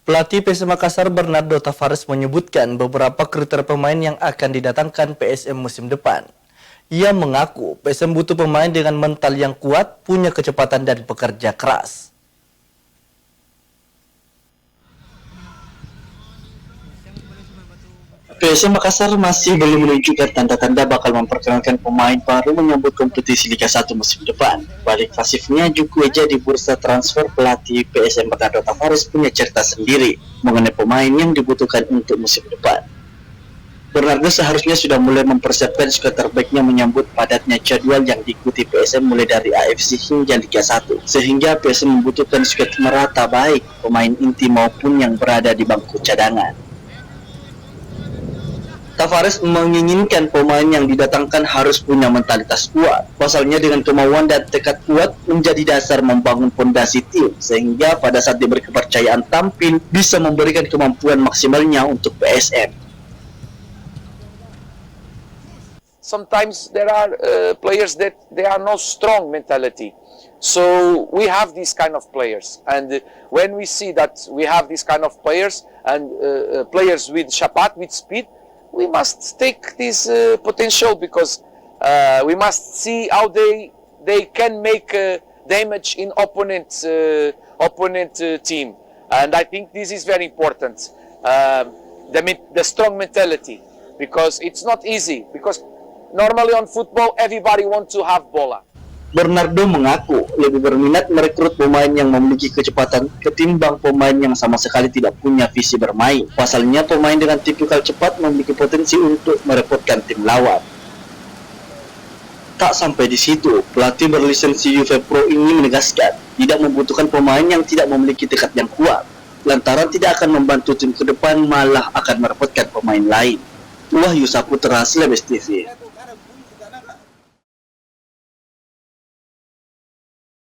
Pelatih PSM Makassar Bernardo Tavares menyebutkan beberapa kriteria pemain yang akan didatangkan PSM musim depan. Ia mengaku PSM butuh pemain dengan mental yang kuat, punya kecepatan dan pekerja keras. PSM Makassar masih belum menunjukkan tanda-tanda bakal memperkenalkan pemain baru menyambut kompetisi Liga 1 musim depan. Balik pasifnya Jukueja di bursa transfer, pelatih PSM Bernardo Tavares punya cerita sendiri mengenai pemain yang dibutuhkan untuk musim depan. Bernardo seharusnya sudah mulai mempersiapkan skuad terbaiknya menyambut padatnya jadwal yang diikuti PSM mulai dari AFC hingga Liga 1, sehingga PSM membutuhkan skuad merata baik, pemain inti maupun yang berada di bangku cadangan. Tavares menginginkan pemain yang didatangkan harus punya mentalitas kuat. Pasalnya dengan kemauan dan tekad kuat menjadi dasar membangun fondasi tim, sehingga pada saat diberi kepercayaan tampil bisa memberikan kemampuan maksimalnya untuk PSM. Sometimes there are players that they are not strong mentality. So we have these kind of players, and when we see that we have these kind of players and players with shapat, with speed, we must take this potential, because we must see how they can make damage in opponent team, and I think this is very important. The strong mentality, because it's not easy, because normally on football everybody wants to have bola. Bernardo mengaku lebih berminat merekrut pemain yang memiliki kecepatan ketimbang pemain yang sama sekali tidak punya visi bermain. Pasalnya pemain dengan tipikal cepat memiliki potensi untuk merepotkan tim lawan. Tak sampai di situ, pelatih berlisensi Juve Pro ini menegaskan tidak membutuhkan pemain yang tidak memiliki tekad yang kuat, lantaran tidak akan membantu tim ke depan, malah akan merepotkan pemain lain. Wahyu Saputra, Slebes TV.